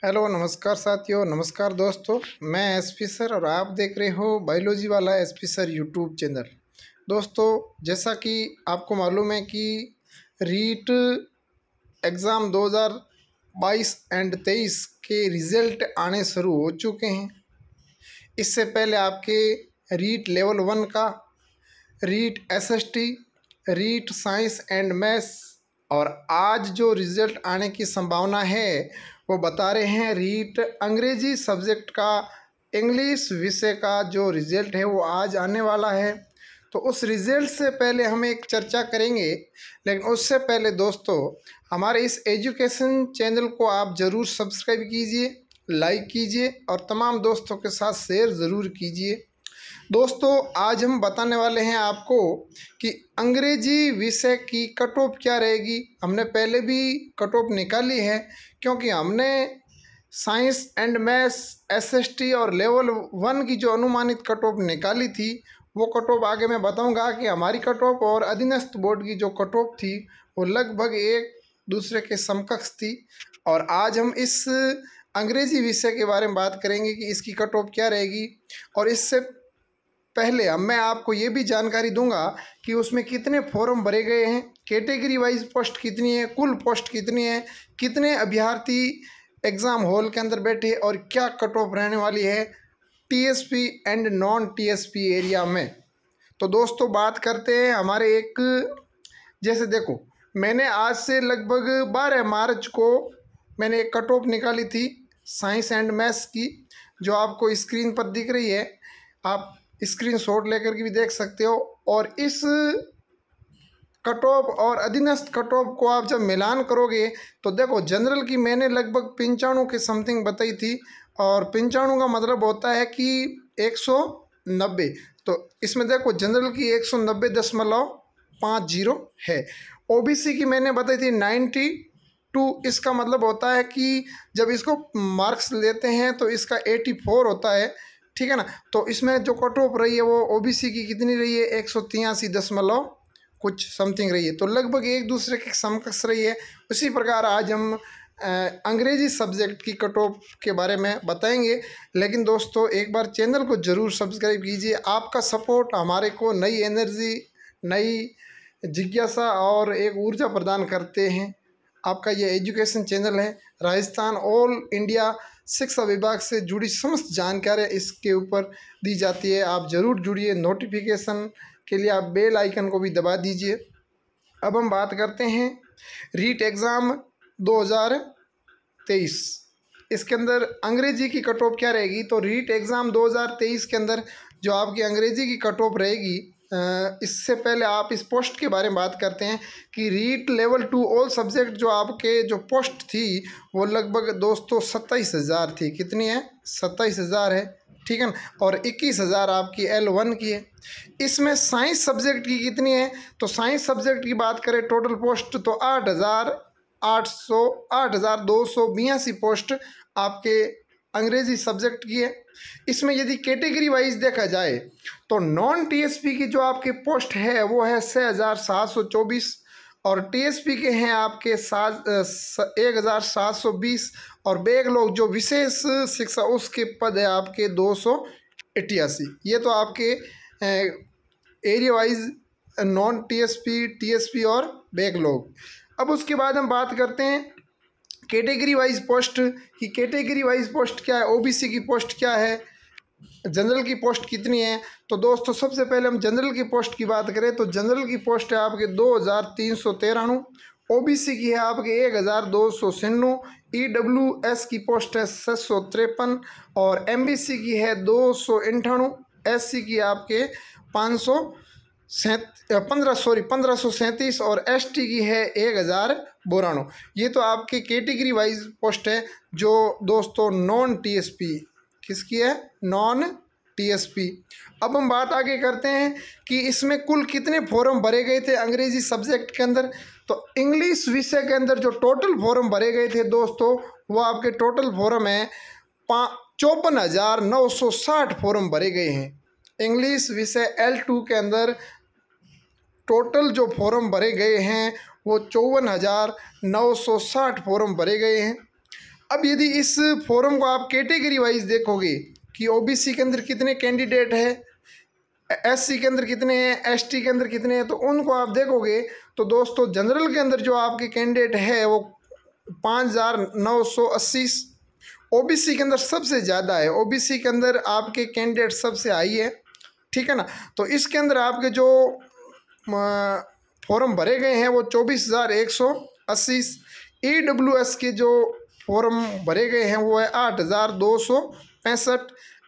Hello नमस्कार साथियों, नमस्कार दोस्तों। मैं एसपी सर और आप देख रहे हो बायोलॉजी वाला एसपी सर यूट्यूब चैनल। दोस्तों, जैसा कि आपको मालूम है कि रीट एग्ज़ाम 2022 एंड 23 के रिज़ल्ट आने शुरू हो चुके हैं। इससे पहले आपके रीट लेवल 1 का, REET SST, REET science and maths और आज जो रिज़ल्ट आने की संभावना है वो बता रहे हैं रीट अंग्रेजी सब्जेक्ट का, इंग्लिश विषय का जो रिज़ल्ट है वो आज आने वाला है। तो उस रिज़ल्ट से पहले हम एक चर्चा करेंगे, लेकिन उससे पहले दोस्तों हमारे इस एजुकेशन चैनल को आप ज़रूर सब्सक्राइब कीजिए, लाइक कीजिए और तमाम दोस्तों के साथ शेयर ज़रूर कीजिए। दोस्तों, आज हम बताने वाले हैं आपको कि अंग्रेजी विषय की कट ऑफ क्या रहेगी। हमने पहले भी कट ऑफ निकाली है, क्योंकि हमने साइंस एंड मैथ्स, एसएसटी और लेवल 1 की जो अनुमानित कट ऑफ निकाली थी वो कट ऑफ आगे मैं बताऊंगा कि हमारी कट ऑफ और अधीनस्थ बोर्ड की जो कट ऑफ थी वो लगभग एक दूसरे के समकक्ष थी। और आज हम इस अंग्रेजी विषय के बारे में बात करेंगे कि इसकी कट ऑफ क्या रहेगी। और इससे पहले अब मैं आपको ये भी जानकारी दूंगा कि उसमें कितने फॉर्म भरे गए हैं, कैटेगरी वाइज पोस्ट कितनी है, कुल पोस्ट कितनी है, कितने अभ्यर्थी एग्ज़ाम हॉल के अंदर बैठे और क्या कट ऑफ रहने वाली है TSP and non TSP area में। तो दोस्तों, बात करते हैं हमारे एक, जैसे देखो, मैंने आज से लगभग 12 मार्च को मैंने एक कट ऑफ निकाली थी साइंस एंड मैथ्स की, जो आपको स्क्रीन पर दिख रही है। आप स्क्रीनशॉट लेकर के भी देख सकते हो। और इस कट ऑफ और अधीनस्थ कट ऑफ को आप जब मिलान करोगे तो देखो, जनरल की मैंने लगभग 95 के समथिंग बताई थी, और 95 का मतलब होता है कि 190। तो इसमें देखो, जनरल की 190.50 है। ओबीसी की मैंने बताई थी 92। इसका मतलब होता है कि जब इसको मार्क्स लेते हैं तो इसका 84 होता है, ठीक है ना। तो इसमें जो कट ऑफ रही है वो ओबीसी की कितनी रही है, 183 कुछ समथिंग रही है। तो लगभग एक दूसरे के समकक्ष रही है। उसी प्रकार आज हम अंग्रेजी सब्जेक्ट की कट ऑफ के बारे में बताएंगे। लेकिन दोस्तों, एक बार चैनल को ज़रूर सब्सक्राइब कीजिए। आपका सपोर्ट हमारे को नई एनर्जी, नई जिज्ञासा और एक ऊर्जा प्रदान करते हैं। आपका ये एजुकेशन चैनल है। राजस्थान ऑल इंडिया शिक्षा विभाग से जुड़ी समस्त जानकारी इसके ऊपर दी जाती है। आप ज़रूर जुड़िए। नोटिफिकेशन के लिए आप बेल आइकन को भी दबा दीजिए। अब हम बात करते हैं रीट एग्ज़ाम 2023। इसके अंदर अंग्रेजी की कट ऑफ क्या रहेगी। तो रीट एग्ज़ाम 2023 के अंदर जो आपकी अंग्रेजी की कट ऑफ रहेगी, इससे पहले आप इस पोस्ट के बारे में बात करते हैं कि रीट लेवल 2 ऑल सब्जेक्ट जो आपके जो पोस्ट थी वो लगभग दोस्तों 27,000 थी। कितनी है? 27,000 है, ठीक है ना। और 21,000 आपकी L1 की है। इसमें साइंस सब्जेक्ट की कितनी है? तो साइंस सब्जेक्ट की बात करें टोटल पोस्ट तो 8,282 पोस्ट आपके अंग्रेजी सब्जेक्ट की है। इसमें यदि कैटेगरी वाइज देखा जाए तो नॉन टीएसपी की जो आपके पोस्ट है वो है 6,724 और टीएसपी के हैं आपके 1,720 और बैकलॉग जो विशेष शिक्षा उसके पद है आपके 288। ये तो आपके area wise non TSP, TSP और बैकलॉग। अब उसके बाद हम बात करते हैं कैटेगरी वाइज पोस्ट की। कैटेगरी वाइज पोस्ट क्या है, ओबीसी की पोस्ट क्या है, जनरल की पोस्ट कितनी है। तो दोस्तों, सबसे पहले हम जनरल की पोस्ट की बात करें तो जनरल की पोस्ट है आपके 2,393, ओबीसी की है आपके 1,296, ईडब्ल्यूएस की पोस्ट है 653 और एमबीसी की है 298, एससी की आपके 1537 और एसटी की है 1,092। ये तो आपके कैटेगरी वाइज पोस्ट है जो दोस्तों नॉन टीएसपी, किसकी है? Non TSP. अब हम बात आगे करते हैं कि इसमें कुल कितने फॉर्म भरे गए थे अंग्रेजी सब्जेक्ट के अंदर। तो इंग्लिश विषय के अंदर जो टोटल फॉर्म भरे गए थे दोस्तों वो आपके टोटल फॉर्म है 54,960 फॉर्म भरे गए हैं। इंग्लिश विषय L2 के अंदर टोटल जो फॉर्म भरे गए हैं वो 54,960 फॉर्म भरे गए हैं। अब यदि इस फॉर्म को आप कैटेगरी वाइज देखोगे कि ओबीसी के अंदर कितने कैंडिडेट है, एससी के अंदर कितने हैं, एसटी के अंदर कितने हैं, तो उनको आप देखोगे तो दोस्तों जनरल के अंदर जो आपके कैंडिडेट है वो 5,980, ओबीसी के अंदर सबसे ज़्यादा है, ओबीसी के अंदर आपके कैंडिडेट सबसे हाई है, ठीक है ना। तो इसके अंदर आपके जो फॉर्म भरे गए हैं वो 24,180, EWS के जो फॉर्म भरे गए हैं वो है 8,265,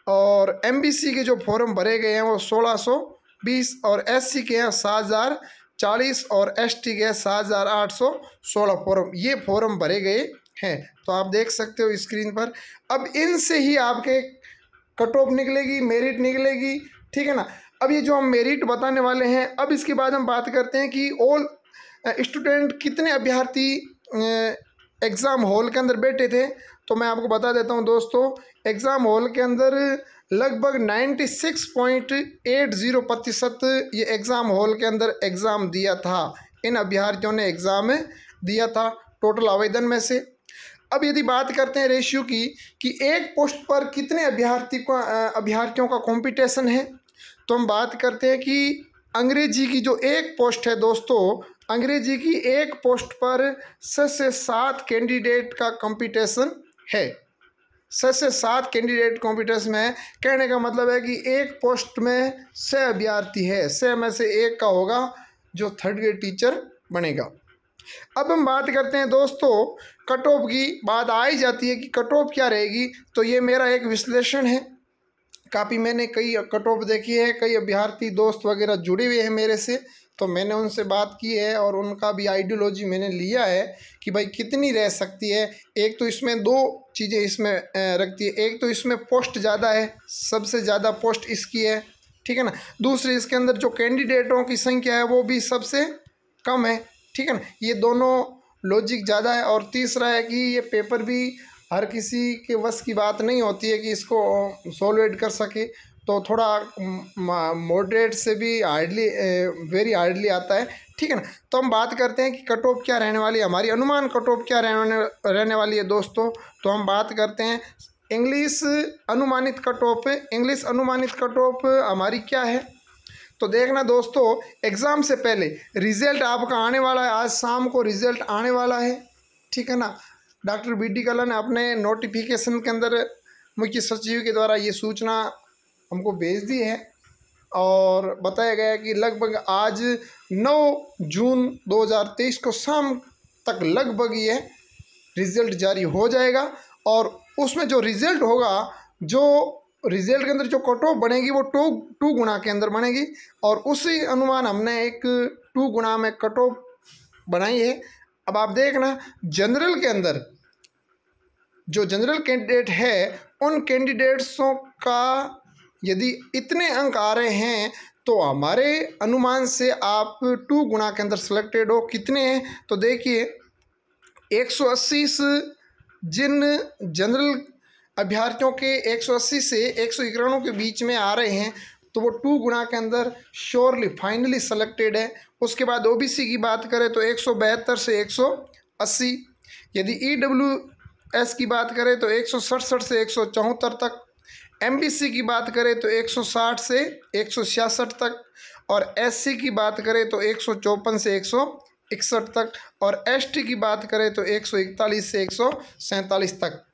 और MBC के जो फॉर्म भरे गए हैं वो 1,620, और SC के हैं 7,040, और ST के हैं 7,816 फॉर्म, ये फॉर्म भरे गए हैं। तो आप देख सकते हो स्क्रीन पर। अब इनसे ही आपके कट ऑफ निकलेगी, मेरिट निकलेगी, ठीक है ना। अब ये जो हम मेरिट बताने वाले हैं, अब इसके बाद हम बात करते हैं कि ऑल स्टूडेंट कितने अभ्यर्थी एग्ज़ाम हॉल के अंदर बैठे थे। तो मैं आपको बता देता हूं दोस्तों, एग्ज़ाम हॉल के अंदर लगभग 96.80% ये एग्ज़ाम हॉल के अंदर एग्ज़ाम दिया था, इन अभ्यर्थियों ने एग्ज़ाम दिया था टोटल आवेदन में से। अब यदि बात करते हैं रेशियो की कि एक पोस्ट पर कितने अभ्यर्थियों का कंपटीशन है, तो हम बात करते हैं कि अंग्रेजी की जो एक पोस्ट है दोस्तों, अंग्रेजी की एक पोस्ट पर 6 से 7 कैंडिडेट का कंपटीशन है, 6 से 7 कैंडिडेट कंपटीशन में है। कहने का मतलब है कि एक पोस्ट में 6 अभ्यर्थी है, 6 में से एक का होगा जो थर्ड ग्रेड टीचर बनेगा। अब हम बात करते हैं दोस्तों कट ऑफ की, बात आ ही जाती है कि कट ऑफ क्या रहेगी। तो ये मेरा एक विश्लेषण है, काफ़ी मैंने कई कट ऑफ देखी है, कई अभ्यर्थी दोस्त वगैरह जुड़े हुए हैं मेरे से, तो मैंने उनसे बात की है और उनका भी आइडियोलॉजी मैंने लिया है कि भाई कितनी रह सकती है। एक तो इसमें दो चीज़ें इसमें रखती है, एक तो इसमें पोस्ट ज़्यादा है, सबसे ज़्यादा पोस्ट इसकी है, ठीक है ना। दूसरी इसके अंदर जो कैंडिडेटों की संख्या है वो भी सबसे कम है, ठीक है ना। ये दोनों लॉजिक ज़्यादा है। और तीसरा है कि ये पेपर भी हर किसी के वश की बात नहीं होती है कि इसको सॉल्वेट कर सके, तो थोड़ा मॉडरेट से भी हार्डली वेरी हार्डली आता है, ठीक है ना। तो हम बात करते हैं कि कट ऑफ क्या रहने वाली है, हमारी अनुमान कट ऑफ क्या रहने वाली है दोस्तों। तो हम बात करते हैं इंग्लिश अनुमानित कट ऑफ। इंग्लिश अनुमानित कट ऑफ हमारी क्या है, तो देखना दोस्तों, एग्ज़ाम से पहले रिज़ल्ट आपका आने वाला है, आज शाम को रिज़ल्ट आने वाला है, ठीक है ना। डॉक्टर BD कल्ला ने अपने नोटिफिकेशन के अंदर मुख्य सचिव के द्वारा ये सूचना हमको भेज दी है और बताया गया है कि लगभग आज 9 जून 2023 को शाम तक लगभग ये रिज़ल्ट जारी हो जाएगा। और उसमें जो रिज़ल्ट होगा, जो रिज़ल्ट के अंदर जो कट ऑफ बनेगी वो टू गुना के अंदर बनेगी, और उसी अनुमान हमने एक 2 गुना में कट ऑफ बनाई है। अब आप देखना, जनरल के अंदर जो जनरल कैंडिडेट है, उन कैंडिडेट्सों का यदि इतने अंक आ रहे हैं तो हमारे अनुमान से आप 2 गुना के अंदर सिलेक्टेड हो। कितने हैं, तो देखिए 180 जिन जनरल अभ्यर्थियों के 180 से 191 के बीच में आ रहे हैं, तो वो 2 गुना के अंदर श्योरली फाइनली सेलेक्टेड है। उसके बाद OBC की बात करें तो 172 से 180, यदि EWS की बात करें तो 167 से 174 तक, MBC की बात करें तो 160 से 166 तक, और SC की बात करें तो 154 से 161 तक, और ST की बात करें तो 141 से 147 तक।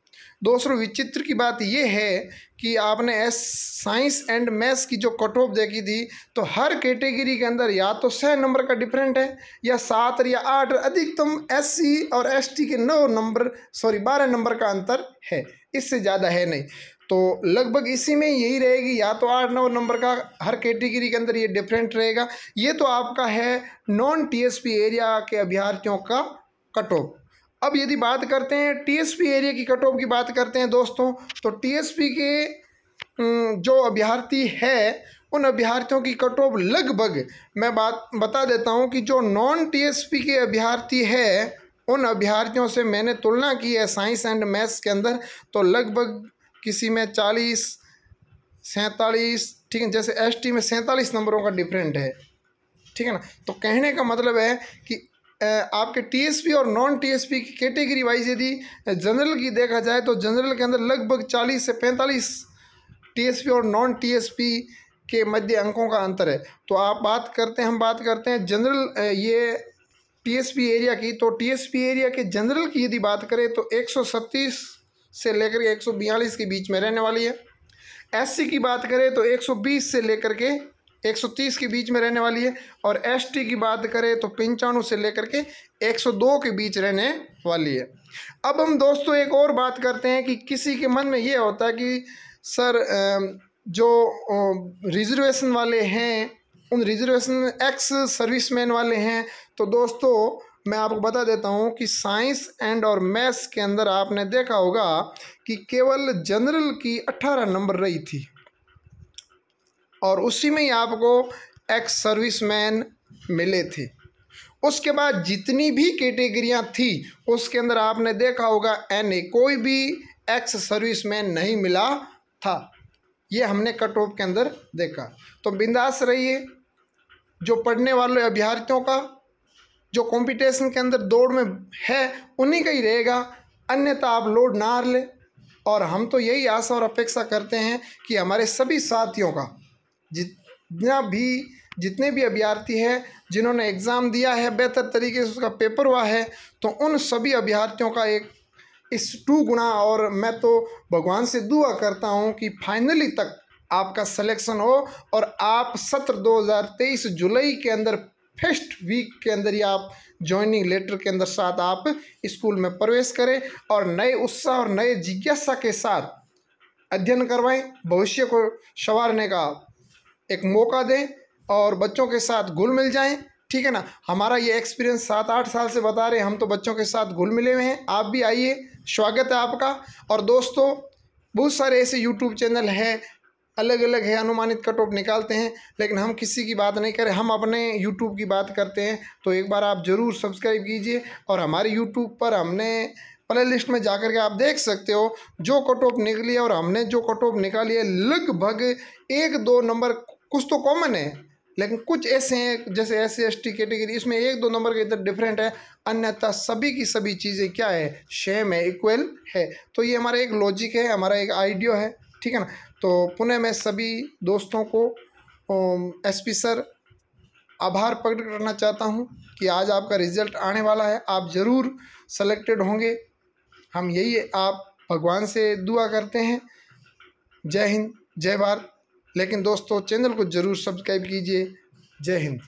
दोस्तों विचित्र की बात यह है कि आपने साइंस एंड मैथ्स की जो कट ऑफ देखी थी, तो हर कैटेगरी के अंदर या तो 6 नंबर का डिफरेंट है, या 7 या 8, अधिकतम SC और ST के 12 नंबर का अंतर है, इससे ज़्यादा है नहीं। तो लगभग इसी में यही रहेगी, या तो 8-9 नंबर का हर कैटेगरी के अंदर ये डिफरेंट रहेगा। ये तो आपका है नॉन TSP एरिया के अभ्यर्थियों का कट ऑफ। अब यदि बात करते हैं TSP एरिया की कट ऑफ की बात करते हैं दोस्तों, तो TSP के जो अभ्यर्थी है, उन अभ्यर्थियों की कट ऑफ लगभग मैं बात बता देता हूं कि जो नॉन TSP के अभ्यर्थी है, उन अभ्यर्थियों से मैंने तुलना की है साइंस एंड मैथ्स के अंदर, तो लगभग किसी में 40, 47, ठीक है, जैसे ST में 47 नंबरों का डिफरेंट है, ठीक है ना। तो कहने का मतलब है कि आपके टीएसपी और नॉन टीएसपी की कैटेगरी वाइज यदि जनरल की देखा जाए तो जनरल के अंदर लगभग 40 से 45 टीएसपी और नॉन टीएसपी के मध्य अंकों का अंतर है। तो हम बात करते हैं जनरल ये टीएसपी एरिया की। तो टीएसपी एरिया के जनरल की यदि बात करें तो 137 से लेकर के 142 के बीच में रहने वाली है। एससी की बात करें तो 120 से लेकर के 130 के बीच में रहने वाली है। और एसटी की बात करें तो 95 से लेकर के 102 के बीच रहने वाली है। अब हम दोस्तों एक और बात करते हैं कि किसी के मन में ये होता है कि सर जो रिजर्वेशन वाले हैं, उन रिजर्वेशन एक्स सर्विसमैन वाले हैं, तो दोस्तों मैं आपको बता देता हूँ कि साइंस एंड और मैथ्स के अंदर आपने देखा होगा कि केवल जनरल की 18 नंबर रही थी और उसी में ही आपको एक्स सर्विसमैन मिले थे। उसके बाद जितनी भी कैटेगरियाँ थी उसके अंदर आपने देखा होगा NA, कोई भी एक्स सर्विसमैन नहीं मिला था। ये हमने कट ऑफ के अंदर देखा। तो बिंदास रहिए, जो पढ़ने वाले अभ्यर्थियों का जो कंपटीशन के अंदर दौड़ में है उन्हीं का ही रहेगा, अन्यथा आप लोड ना ले। और हम तो यही आशा और अपेक्षा करते हैं कि हमारे सभी साथियों का जितने भी अभ्यर्थी हैं जिन्होंने एग्ज़ाम दिया है, बेहतर तरीके से उसका पेपर हुआ है, तो उन सभी अभ्यर्थियों का एक इस 2 गुना, और मैं तो भगवान से दुआ करता हूं कि फाइनली तक आपका सिलेक्शन हो और आप सत्र 2023 जुलाई के अंदर फर्स्ट वीक के अंदर ही आप ज्वाइनिंग लेटर के अंदर साथ आप स्कूल में प्रवेश करें और नए उत्साह और नए जिज्ञासा के साथ अध्ययन करवाएं, भविष्य को संवारने का एक मौका दें और बच्चों के साथ घुल मिल जाएं। ठीक है ना। हमारा ये एक्सपीरियंस 7-8 साल से बता रहे हैं, हम तो बच्चों के साथ घुल मिले हुए हैं। आप भी आइए, स्वागत है आपका। और दोस्तों बहुत सारे ऐसे यूट्यूब चैनल हैं, अलग अलग है, अनुमानित कट ऑफ निकालते हैं, लेकिन हम किसी की बात नहीं करें, हम अपने यूट्यूब की बात करते हैं। तो एक बार आप ज़रूर सब्सक्राइब कीजिए और हमारे यूट्यूब पर हमने प्ले लिस्ट में जाकर के आप देख सकते हो जो कट ऑफ निकली है। और हमने जो कट ऑफ निकाली है लगभग 1-2 नंबर, कुछ तो कॉमन है लेकिन कुछ ऐसे हैं जैसे SC/ST कैटेगरी, इसमें 1-2 नंबर के इधर डिफरेंट है, अन्यथा सभी की सभी चीज़ें क्या है, सेम है, इक्वल है। तो ये हमारा एक लॉजिक है, हमारा एक आइडिया है। ठीक है ना। तो पुनः मैं सभी दोस्तों को SP सर आभार प्रकट करना चाहता हूँ कि आज आपका रिजल्ट आने वाला है, आप ज़रूर सेलेक्टेड होंगे। हम यही आप भगवान से दुआ करते हैं। जय हिंद, जय भारत। लेकिन दोस्तों चैनल को ज़रूर सब्सक्राइब कीजिए। जय हिंद।